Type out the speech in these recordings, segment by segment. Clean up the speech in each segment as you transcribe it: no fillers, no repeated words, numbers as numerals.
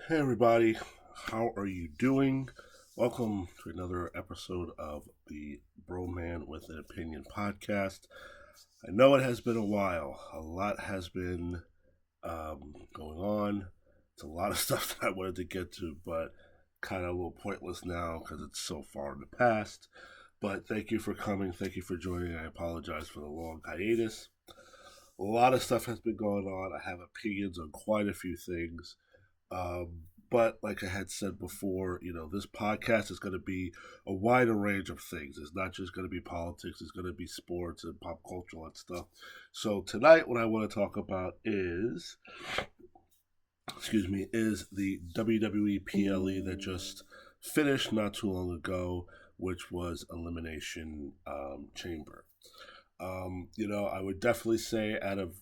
Hey everybody, how are you doing? Welcome to another episode of the Bro Man with an Opinion podcast. I know it has been a while. A lot has been going on. It's a lot of stuff that I wanted to get to, but kind of a little pointless now because it's so far in the past. But thank you for coming. Thank you for joining. I apologize for the long hiatus. A lot of stuff has been going on. I have opinions on quite a few things. But like I had said before, this podcast is going to be a wider range of things. It's not just going to be politics. It's going to be sports and pop culture and stuff. So tonight, what I want to talk about is the WWE PLE that just finished not too long ago, which was Elimination Chamber. I would definitely say out of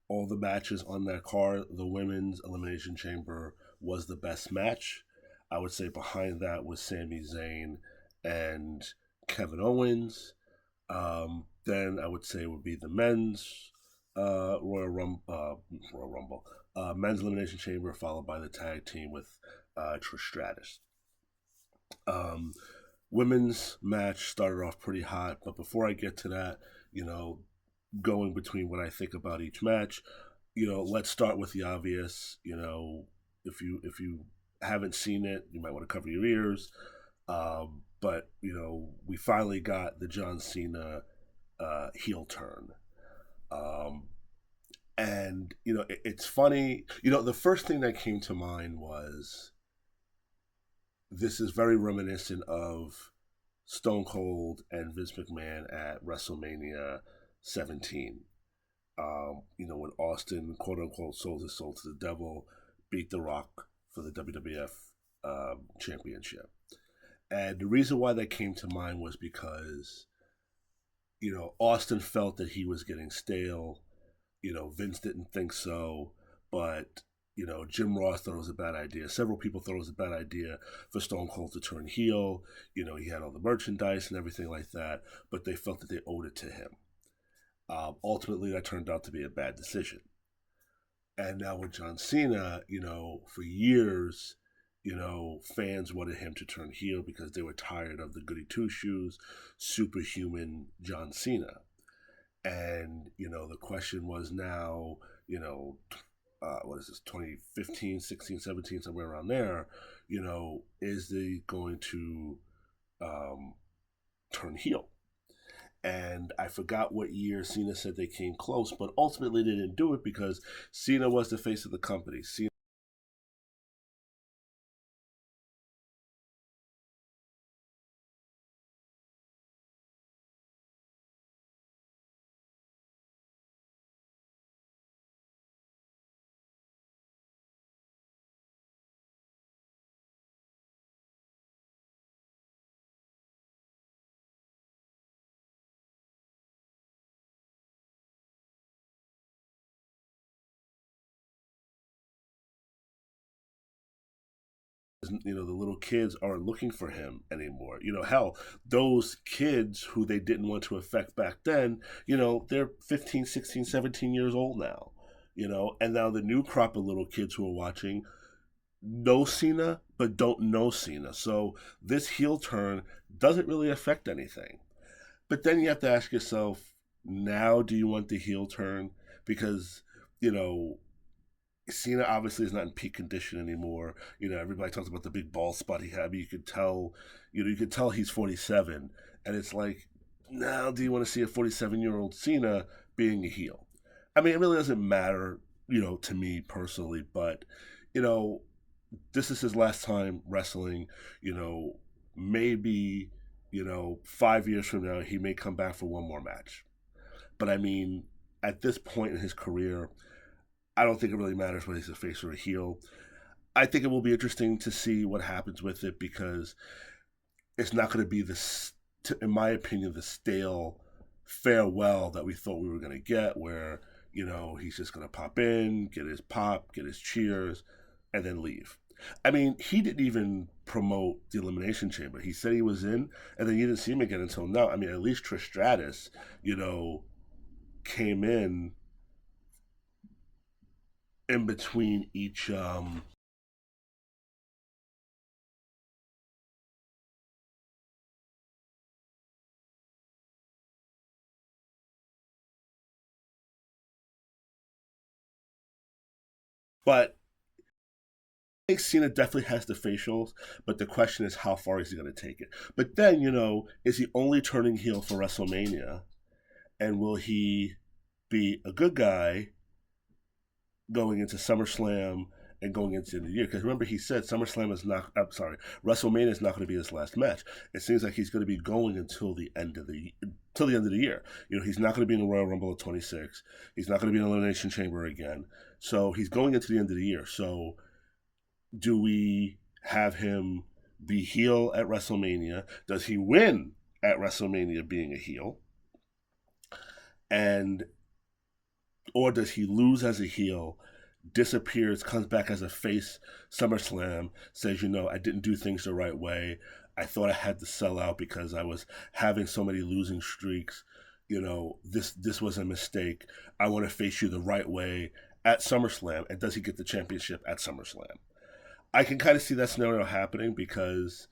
all the matches on that card, the women's Elimination Chamber was the best match. I would say behind that was Sami Zayn and Kevin Owens. Then I would say it would be the men's Royal Rumble, men's Elimination Chamber, followed by the tag team with Trish Stratus. Um, Women's match started off pretty hot, but before I get to that, you know, going between what I think about each match, let's start with the obvious. If you haven't seen it, you might want to cover your ears. But we finally got the John Cena heel turn. Um, and it's funny. The first thing that came to mind was this is very reminiscent of Stone Cold and Vince McMahon at WrestleMania 17. When Austin, quote unquote, sold his soul to the devil, beat The Rock for the WWF championship. And the reason why that came to mind was because, Austin felt that he was getting stale. Vince didn't think so, but Jim Ross thought it was a bad idea. Several people thought it was a bad idea for Stone Cold to turn heel. He had all the merchandise and everything like that, but they felt that they owed it to him. Ultimately, that turned out to be a bad decision. And now with John Cena, for years, fans wanted him to turn heel because they were tired of the goody two shoes, superhuman John Cena. And, the question was now, what is this, 2015, 16, 17, somewhere around there, is he going to turn heel? And I forgot what year Cena said they came close, but ultimately they didn't do it because Cena was the face of the company. Cena the little kids aren't looking for him anymore. Hell, those kids who they didn't want to affect back then, they're 15, 16, 17 years old now. And now the new crop of little kids who are watching know Cena but don't know Cena. So this heel turn doesn't really affect anything. But then you have to ask yourself, now do you want the heel turn? Because, you know, Cena obviously is not in peak condition anymore. Everybody talks about the big ball spot he had. I mean, you could tell he's 47, and it's like, now do you want to see a 47-year-old Cena being a heel? I mean, it really doesn't matter, to me personally, but you know, this is his last time wrestling. Maybe 5 years from now he may come back for one more match. But I mean, at this point in his career, I don't think it really matters whether he's a face or a heel. I think it will be interesting to see what happens with it because it's not going to be this, in my opinion, the stale farewell that we thought we were going to get, where he's just going to pop in, get his pop, get his cheers, and then leave. I mean, he didn't even promote the Elimination Chamber. He said he was in, and then you didn't see him again until now. I mean, at least Trish Stratus, came in between each But I think Cena definitely has the facials, but the question is how far is he going to take it? But then, is he only turning heel for WrestleMania? And will he be a good guy going into SummerSlam and going into the year? Because remember, he said SummerSlam is not. I'm sorry, WrestleMania is not going to be his last match. It seems like he's going to be going until the end of the year. He's not going to be in the Royal Rumble at 26. He's not going to be in the Elimination Chamber again. So he's going into the end of the year. So do we have him be heel at WrestleMania? Does he win at WrestleMania being a heel? And or does he lose as a heel, disappears, comes back as a face, SummerSlam, says, I didn't do things the right way. I thought I had to sell out because I was having so many losing streaks. This was a mistake. I want to face you the right way at SummerSlam. And does he get the championship at SummerSlam? I can kind of see that scenario happening because,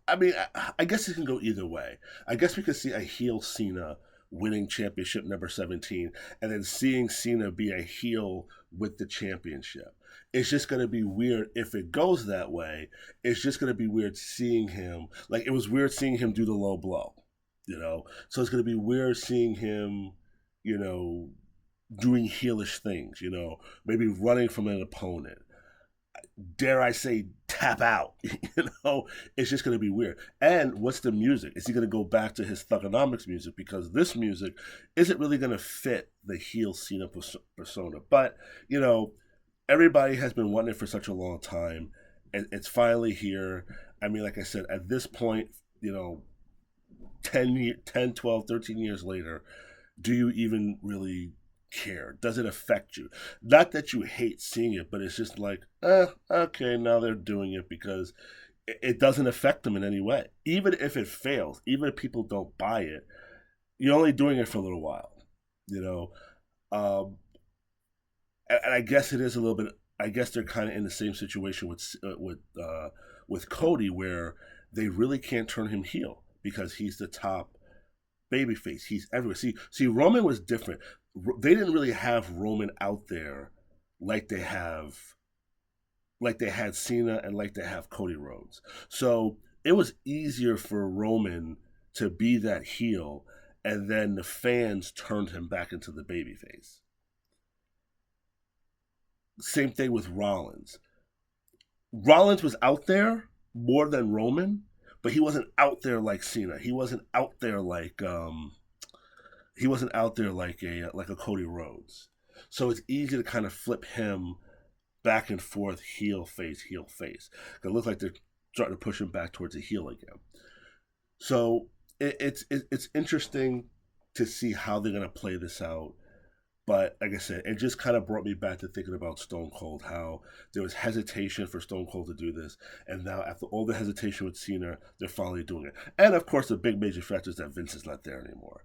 I mean, I guess it can go either way. I guess we could see a heel Cena winning championship number 17 and then seeing Cena be a heel with the championship. It's just going to be weird if it goes that way. It's just going to be weird seeing him. Like, it was weird seeing him do the low blow, So it's going to be weird seeing him, you know, doing heelish things, maybe running from an opponent, dare I say, tap out. It's just going to be weird. And what's the music? Is he going to go back to his Thugonomics music? Because this music isn't really going to fit the heel Cena persona. But, everybody has been wanting it for such a long time. And it's finally here. I mean, like I said, at this point, 10, 12, 13 years later, do you even really care? Does it affect you? Not that you hate seeing it, but it's just like, okay, now they're doing it because it doesn't affect them in any way. Even if it fails, even if people don't buy it, you're only doing it for a little while, you know. And I guess it is a little bit. I guess they're kind of in the same situation with Cody, where they really can't turn him heel because he's the top babyface. He's everywhere. See, Roman was different. They didn't really have Roman out there like they had Cena and like they have Cody Rhodes. So it was easier for Roman to be that heel, and then the fans turned him back into the babyface. Same thing with Rollins. Rollins was out there more than Roman, but he wasn't out there like Cena. He wasn't out there like a Cody Rhodes. So it's easy to kind of flip him back and forth, heel face, heel face. It looks like they're starting to push him back towards a heel again. So it's interesting to see how they're going to play this out. But like I said, it just kind of brought me back to thinking about Stone Cold, how there was hesitation for Stone Cold to do this. And now, after all the hesitation with Cena, they're finally doing it. And of course, the big major factor is that Vince is not there anymore.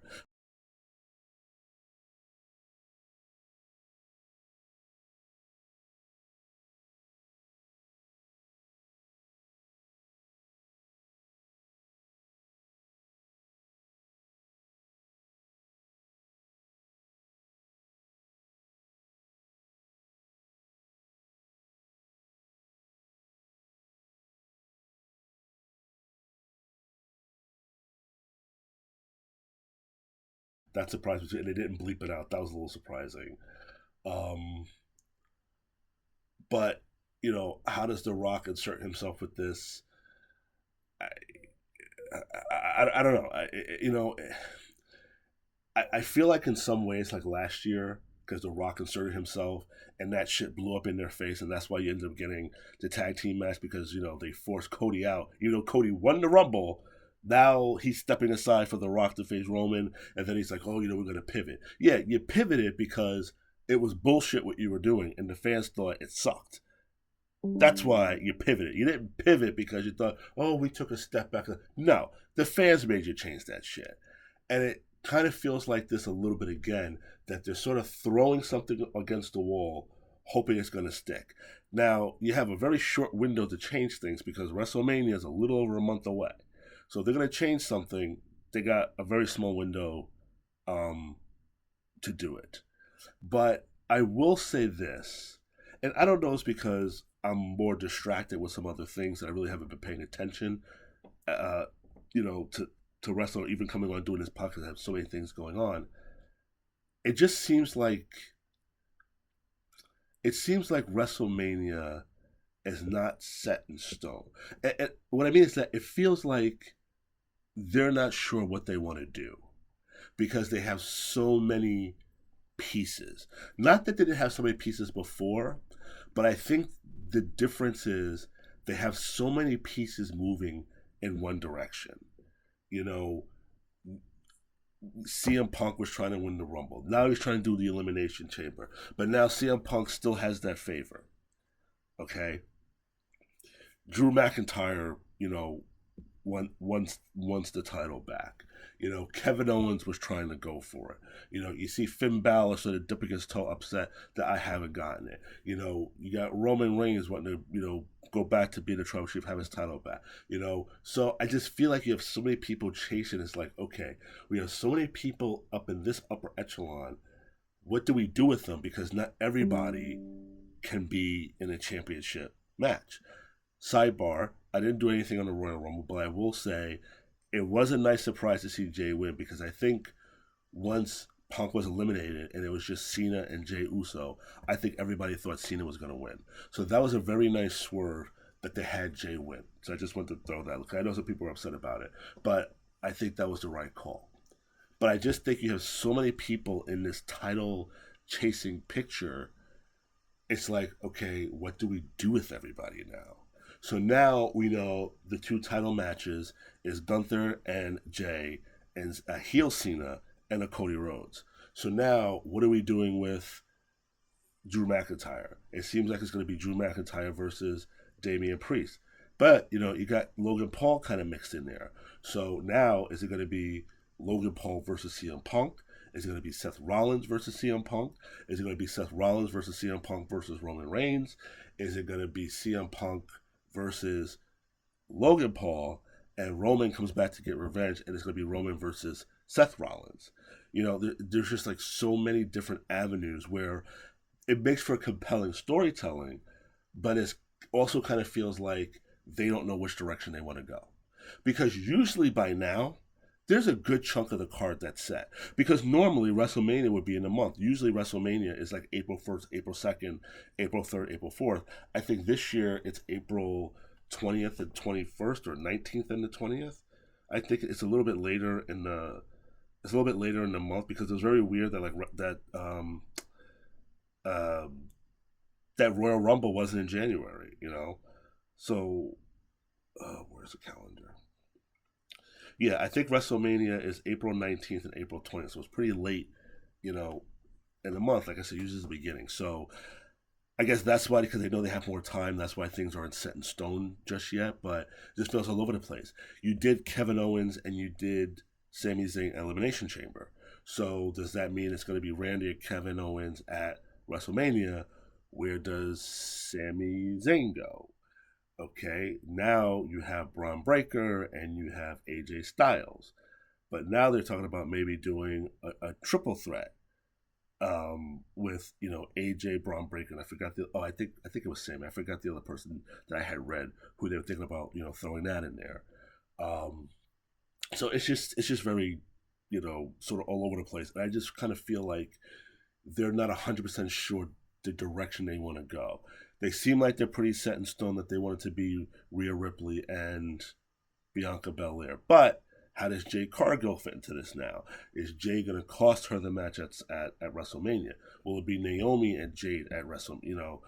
That surprised me too. And they didn't bleep it out. That was a little surprising. Um, but, how does The Rock insert himself with this? I, I don't know. I feel like in some ways, like last year, because The Rock inserted himself and that shit blew up in their face, and that's why you ended up getting the tag team match because they forced Cody out. Cody won the Rumble. Now he's stepping aside for The Rock to face Roman, and then he's like, "Oh, we're gonna pivot." Yeah, you pivoted because it was bullshit what you were doing, and the fans thought it sucked. That's why you pivoted. You didn't pivot because you thought, "Oh, we took a step back." No, the fans made you change that shit, and it kind of feels like this a little bit again, that they're sort of throwing something against the wall, hoping it's going to stick. Now, you have a very short window to change things because WrestleMania is a little over a month away. So if they're going to change something, they got a very small window to do it. But I will say this, and I don't know, it's because I'm more distracted with some other things that I really haven't been paying attention, uh, to wrestle or even coming on doing this podcast. I have so many things going on. It just seems like WrestleMania is not set in stone. And what I mean is that it feels like they're not sure what they want to do because they have so many pieces. Not that they didn't have so many pieces before, but I think the difference is they have so many pieces moving in one direction. You know, CM Punk was trying to win the Rumble. Now he's trying to do the Elimination Chamber. But now CM Punk still has that favor. Okay? Drew McIntyre, wants the title back. Kevin Owens was trying to go for it. You see Finn Balor sort of dipping his toe, upset that I haven't gotten it. You got Roman Reigns wanting to, go back to being the tribal chief, have his title back. So I just feel like you have so many people chasing. It's like, okay, we have so many people up in this upper echelon. What do we do with them? Because not everybody can be in a championship match. Sidebar, I didn't do anything on the Royal Rumble, but I will say it was a nice surprise to see Jay win because I think once Punk was eliminated and it was just Cena and Jay Uso, I think everybody thought Cena was going to win. So that was a very nice swerve that they had Jay win. So I just wanted to throw that. Look, I know some people are upset about it, but I think that was the right call. But I just think you have so many people in this title chasing picture. It's like, okay, what do we do with everybody now? So now we know the two title matches is Gunther and Jay, and a heel Cena and a Cody Rhodes. So now what are we doing with Drew McIntyre? It seems like it's going to be Drew McIntyre versus Damian Priest. But, you got Logan Paul kind of mixed in there. So now is it going to be Logan Paul versus CM Punk? Is it going to be Seth Rollins versus CM Punk? Is it going to be Seth Rollins versus CM Punk versus Roman Reigns? Is it going to be CM Punk versus Logan Paul, and Roman comes back to get revenge, and it's going to be Roman versus Seth Rollins? There's just like so many different avenues where it makes for compelling storytelling, but it also kind of feels like they don't know which direction they want to go. Because usually by now, there's a good chunk of the card that's set. Because normally WrestleMania would be in a month. Usually WrestleMania is like April 1st, April 2nd, April 3rd, April 4th. I think this year it's April 20th and 21st, or 19th and the 20th. I think it's a little bit later in the month because it was very weird that that Royal Rumble wasn't in January. So where's the calendar? Yeah, I think WrestleMania is April 19th and April 20th, so it's pretty late, in the month. Like I said, usually it's the beginning. So I guess that's why, because they know they have more time, that's why things aren't set in stone just yet, but it just feels all over the place. You did Kevin Owens and you did Sami Zayn at Elimination Chamber. So does that mean it's going to be Randy and Kevin Owens at WrestleMania? Where does Sami Zayn go? Okay, now you have Braun Breaker and you have AJ Styles. But now they're talking about maybe doing a triple threat with AJ, Braun Breaker, and I forgot I think it was Sammy. I forgot the other person that I had read who they were thinking about throwing that in there. So it's just very sort of all over the place, and I just kind of feel like they're not 100% sure the direction they want to go. They seem like they're pretty set in stone that they want it to be Rhea Ripley and Bianca Belair, but how does Jade Cargill fit into this now? Is Jade going to cost her the match at WrestleMania? Will it be Naomi and Jade at WrestleMania?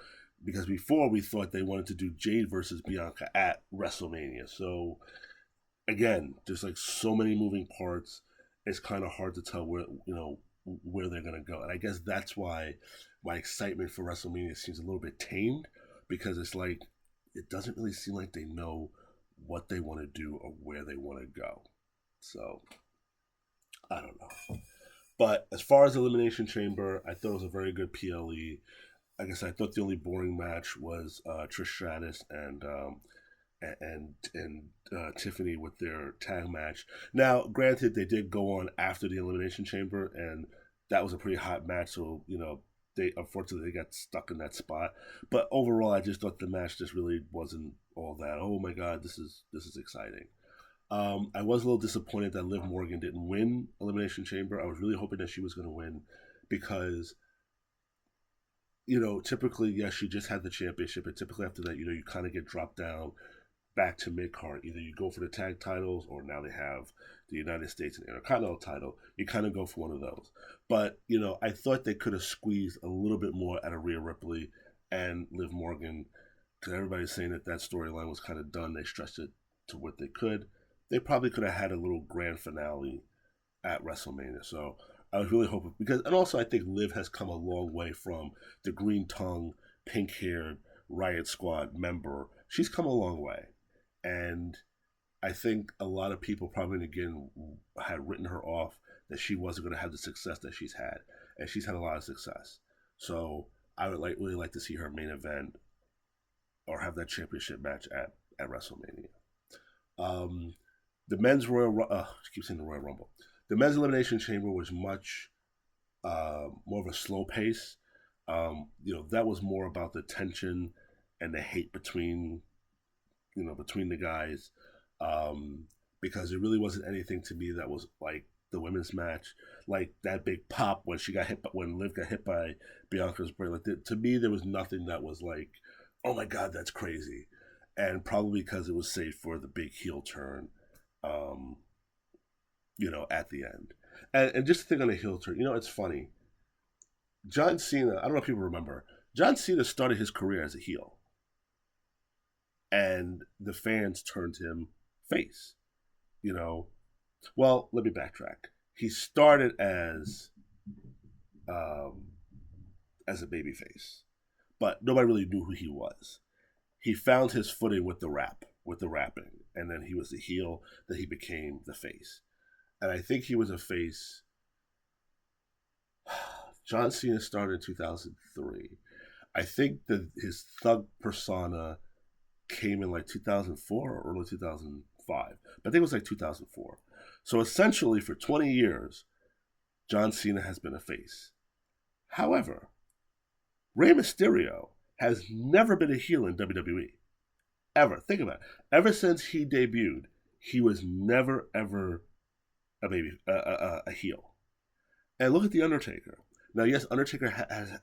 Because before we thought they wanted to do Jade versus Bianca at WrestleMania. So again, there's like so many moving parts. It's kind of hard to tell where they're going to go. And I guess that's why my excitement for WrestleMania seems a little bit tamed, because it's like it doesn't really seem like they know what they want to do or where they want to go. So I don't know. But as far as Elimination Chamber, I thought it was a very good PLE. I guess I thought the only boring match was Trish Stratus and Tiffany with their tag match. Now, granted, they did go on after the Elimination Chamber, and that was a pretty hot match. So they unfortunately they got stuck in that spot. But overall, I just thought the match just really wasn't all that. Oh my god, this is exciting. I was a little disappointed that Liv Morgan didn't win Elimination Chamber. I was really hoping that she was going to win because typically, yes, she just had the championship, and typically after that, you kind of get dropped down back to mid card. Either you go for the tag titles, or now they have the United States and Intercontinental title. You kind of go for one of those. But I thought they could have squeezed a little bit more out of Rhea Ripley and Liv Morgan, because everybody's saying that storyline was kind of done. They stretched it to what they could. They probably could have had a little grand finale at WrestleMania. So I was really hoping and also I think Liv has come a long way from the green tongue, pink haired Riot Squad member. She's come a long way, and I think a lot of people probably again had written her off that she wasn't going to have the success that she's had, and she's had a lot of success. So I would really like to see her main event or have that championship match at WrestleMania. The men's I keep saying the Royal Rumble. The men's Elimination Chamber was much more of a slow pace. That was more about the tension and the hate between the guys, because it really wasn't anything to me that was like the women's match, like that big pop when Liv got hit by Bianca's brain. To me, there was nothing that was like, oh my god, that's crazy, and probably because it was saved for the big heel turn. At the end. And just to think on the heel turn, it's funny. John Cena, I don't know if people remember, John Cena started his career as a heel. And the fans turned him face. Well, let me backtrack. He started as a babyface, but nobody really knew who he was. He found his footing with the rapping, and then he was the heel, then he became the face. And I think he was a face. John Cena started in 2003. I think that his thug persona came in like 2004 or early 2005. But I think it was like 2004. So essentially, for 20 years, John Cena has been a face. However, Rey Mysterio has never been a heel in WWE. Ever. Think about it. Ever since he debuted, he was never, ever a heel. And look at The Undertaker. Now, yes, Undertaker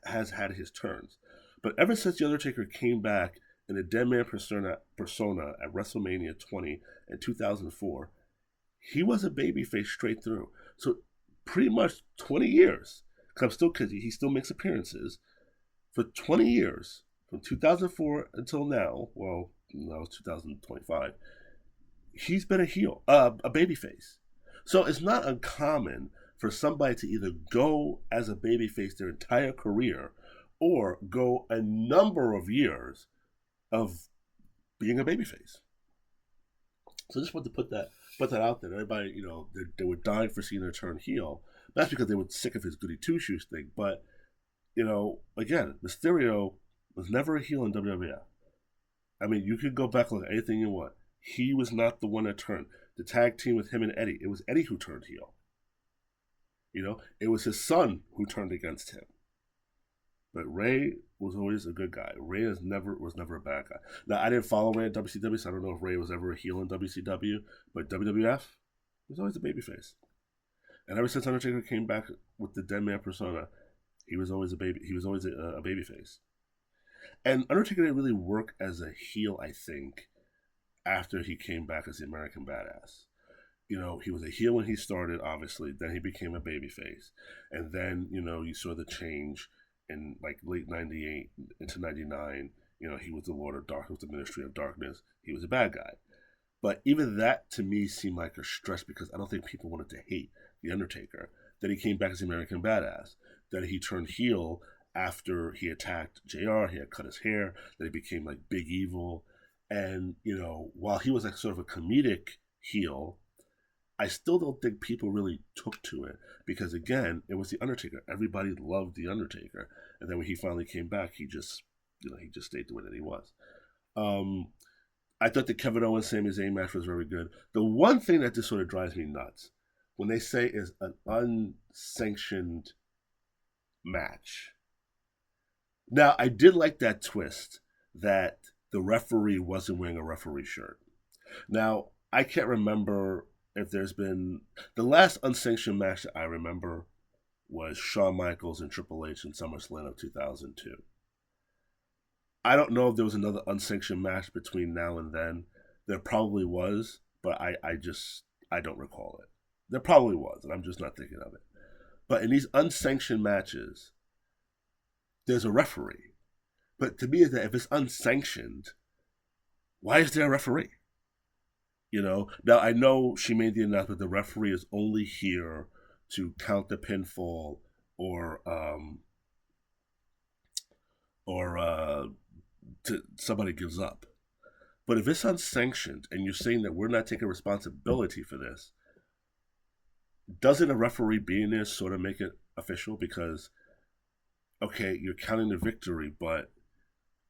has had his turns, but ever since The Undertaker came back in the Dead Man persona at WrestleMania 20 in 2004, he was a babyface straight through. So pretty much 20 years, because he still makes appearances, for 20 years, from 2004 until now, well, now it's 2025, he's been a heel, a babyface. So it's not uncommon for somebody to either go as a babyface their entire career or go a number of years of being a babyface. So I just want to put that out there. Everybody, they were dying for Cena to turn heel. That's because they were sick of his goody two shoes thing. But again, Mysterio was never a heel in WWF. I mean, you could go back and look at anything you want. He was not the one that turned. The tag team with him and Eddie, it was Eddie who turned heel. It was his son who turned against him. But Ray was always a good guy. Ray was never a bad guy. Now, I didn't follow Ray at WCW, so I don't know if Ray was ever a heel in WCW. But WWF, he was always a babyface. And ever since Undertaker came back with the Dead Man persona, he was always a babyface. And Undertaker didn't really work as a heel, I think, after he came back as the American Badass. He was a heel when he started, obviously. Then he became a babyface. And then, you saw the change in like late 98 into 99. He was the Lord of Darkness, the Ministry of Darkness. He was a bad guy. But even that, to me, seemed like a stretch because I don't think people wanted to hate The Undertaker. Then he came back as the American Badass. Then he turned heel after he attacked JR. He had cut his hair. Then he became like Big Evil. And, while he was like sort of a comedic heel, I still don't think people really took to it because, again, it was The Undertaker. Everybody loved The Undertaker. And then when he finally came back, he just stayed the way that he was. I thought the Kevin Owens Sami Zayn match was very good. The one thing that just sort of drives me nuts, when they say is an unsanctioned match. Now, I did like that twist that the referee wasn't wearing a referee shirt. Now, I can't remember if there's been the last unsanctioned match that I remember was Shawn Michaels and Triple H in SummerSlam of 2002. I don't know if there was another unsanctioned match between now and then. There probably was, but I don't recall it. There probably was, and I'm just not thinking of it. But in these unsanctioned matches, there's a referee. But to me, is that if it's unsanctioned, why is there a referee? Now I know she made the announcement the referee is only here to count the pinfall or to somebody gives up. But if it's unsanctioned and you're saying that we're not taking responsibility for this, doesn't a referee being there sort of make it official? Because okay, you're counting the victory, but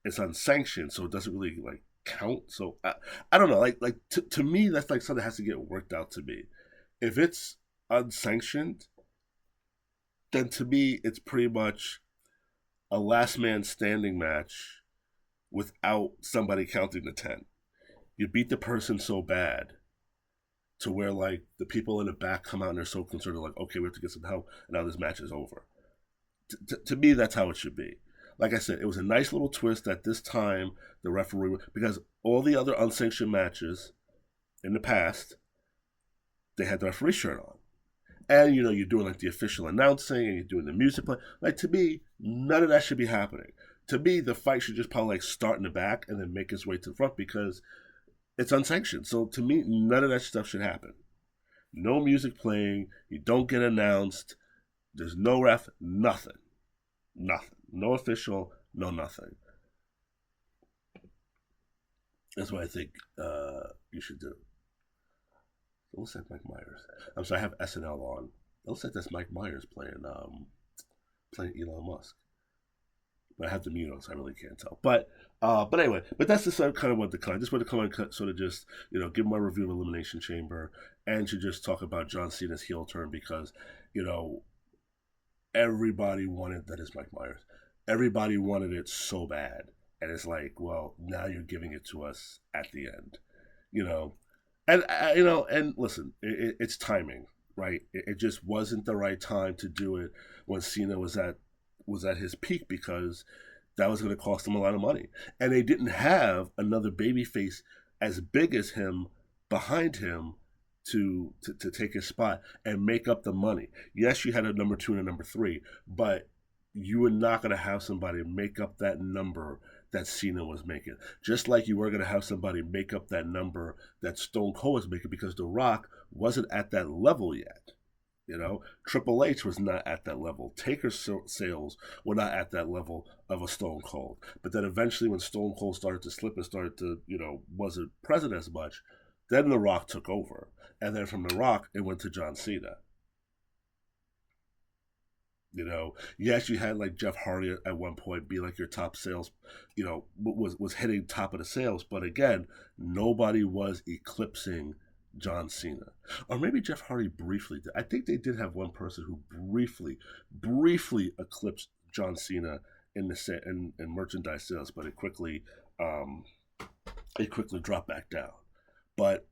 it's unsanctioned, so it doesn't really like count. So I don't know. Like to me, that's like something that has to get worked out to me. If it's unsanctioned, then to me it's pretty much a last man standing match without somebody counting the 10. You beat the person so bad to where like the people in the back come out and they're so concerned, they're like, okay, we have to get some help, and now this match is over. To me, that's how it should be. Like I said, it was a nice little twist that this time the referee, because all the other unsanctioned matches in the past, they had the referee shirt on. And you're doing like the official announcing and you're doing the music play. Like to me, none of that should be happening. To me, the fight should just probably like start in the back and then make its way to the front because it's unsanctioned. So to me, none of that stuff should happen. No music playing, you don't get announced, there's no ref, nothing. Nothing. No official, no nothing. That's what I think you should do. It looks like Mike Myers. I'm sorry, I have SNL on. It looks like that's Mike Myers playing Elon Musk. But I have the mute on, so I really can't tell. But anyway, but that's just kind of what the I just want to come and sort of just give my review of Elimination Chamber and to just talk about John Cena's heel turn because everybody wanted that is Mike Myers. Everybody wanted it so bad, and it's like, well, now you're giving it to us at the end, and and listen, it's timing, right? It just wasn't the right time to do it when Cena was at his peak because that was going to cost him a lot of money, and they didn't have another babyface as big as him behind him to take his spot and make up the money. Yes, you had a number 2 and a number 3, but you were not going to have somebody make up that number that Cena was making. Just like you were going to have somebody make up that number that Stone Cold was making because The Rock wasn't at that level yet. Triple H was not at that level. Taker's sales were not at that level of a Stone Cold. But then eventually when Stone Cold started to slip and started to, wasn't present as much, then The Rock took over. And then from The Rock, it went to John Cena. Yes, you had like Jeff Hardy at one point be like your top sales, was hitting top of the sales. But again, nobody was eclipsing John Cena. Or maybe Jeff Hardy briefly did. I think they did have one person who briefly eclipsed John Cena in merchandise sales, but it quickly dropped back down. But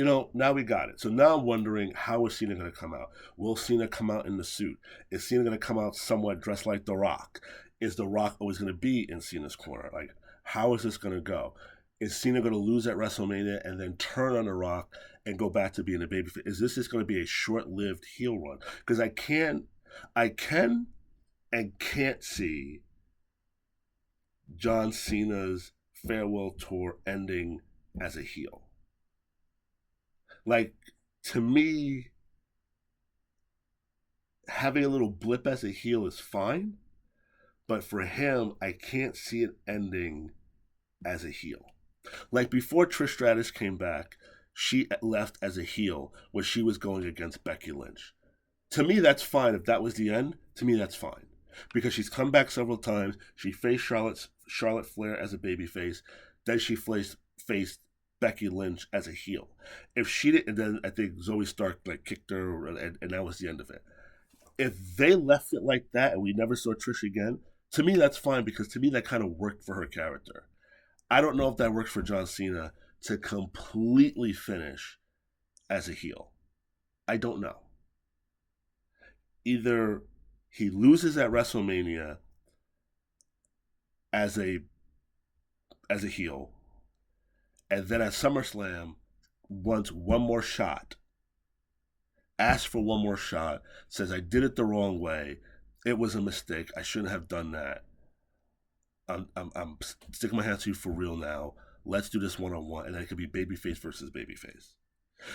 now we got it. So now I'm wondering, how is Cena going to come out? Will Cena come out in the suit? Is Cena going to come out somewhat dressed like The Rock? Is The Rock always going to be in Cena's corner? Like, how is this going to go? Is Cena going to lose at WrestleMania and then turn on The Rock and go back to being a babyface? Is this just going to be a short-lived heel run? Because I can and can't see John Cena's farewell tour ending as a heel. Like, to me, having a little blip as a heel is fine, but for him, I can't see it ending as a heel. Like, before Trish Stratus came back, she left as a heel when she was going against Becky Lynch. To me, that's fine. If that was the end, to me, that's fine. Because she's come back several times. She faced Charlotte Flair as a babyface. Then she faced Becky Lynch as a heel. If she didn't, then I think Zoe Stark kicked her, and that was the end of it. If they left it like that and we never saw Trish again, to me that's fine because to me that kind of worked for her character. I don't know if that works for John Cena to completely finish as a heel. I don't know. Either he loses at WrestleMania as a heel, and then at SummerSlam wants one more shot, asks for one more shot, says I did it the wrong way, it was a mistake, I shouldn't have done that. I'm sticking my hands to you for real now. Let's do this one on one, and then it could be babyface versus babyface.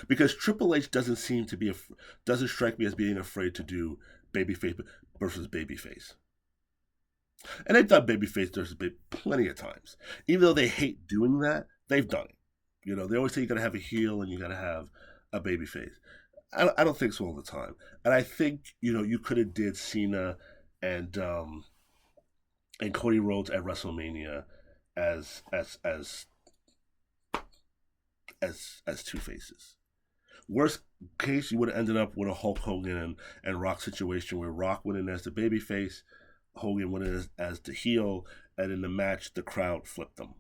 Because Triple H doesn't seem to be doesn't strike me as being afraid to do babyface versus babyface. And they've done babyface versus baby plenty of times. Even though they hate doing that, they've done it. You know, they always say you got to have a heel and you got to have a babyface. I don't think so all the time. And I think you could have did Cena and um, and Cody Rhodes at WrestleMania as as as as two faces. Worst case, you would have ended up with a Hulk Hogan and Rock situation where Rock went in as the babyface, Hogan went in as the heel, and in the match, the crowd flipped them.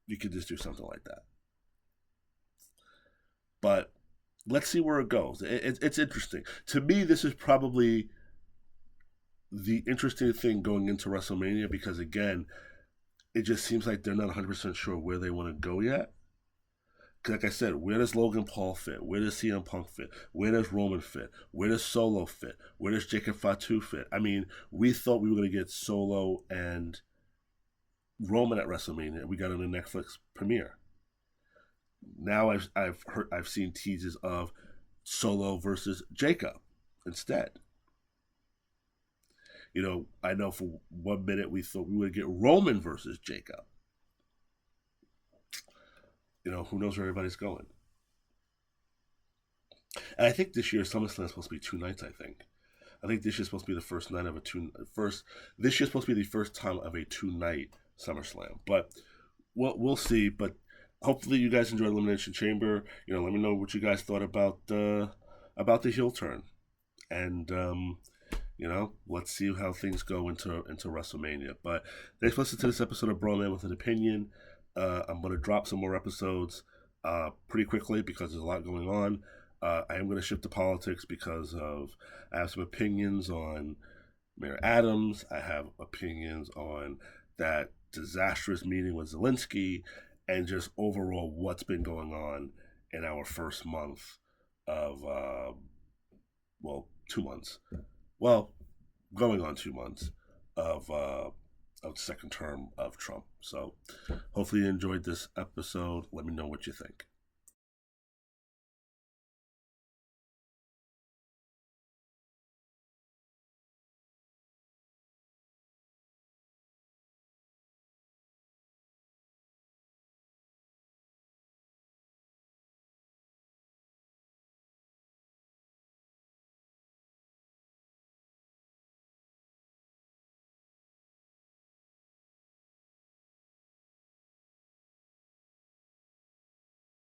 You could just do something like that. But let's see where it goes. It's interesting. To me, this is probably the interesting thing going into WrestleMania because, again, it just seems like they're not 100% sure where they want to go yet. Like I said, where does Logan Paul fit? Where does CM Punk fit? Where does Roman fit? Where does Solo fit? Where does Jacob Fatu fit? I mean, we thought we were going to get Solo and Roman at WrestleMania. We got on the Netflix premiere. Now I've seen teases of Solo versus Jacob instead. I know for 1 minute we thought we would get Roman versus Jacob. Who knows where everybody's going. And I think this year SummerSlam is supposed to be 2 nights. I think this year's supposed to be the first night of a first. This year's supposed to be the first time of a 2 night SummerSlam. But we'll see. But hopefully you guys enjoyed Elimination Chamber. Let me know what you guys thought about the heel turn, and let's see how things go into WrestleMania. But thanks for listening to this episode of Bro Man with an Opinion. I'm going to drop some more episodes pretty quickly because there's a lot going on. I am going to shift to politics because I have some opinions on Mayor Adams. I have opinions on that disastrous meeting with Zelensky and just overall what's been going on in our first month of, 2 months. Well, going on 2 months of the second term of Trump. So hopefully you enjoyed this episode. Let me know what you think.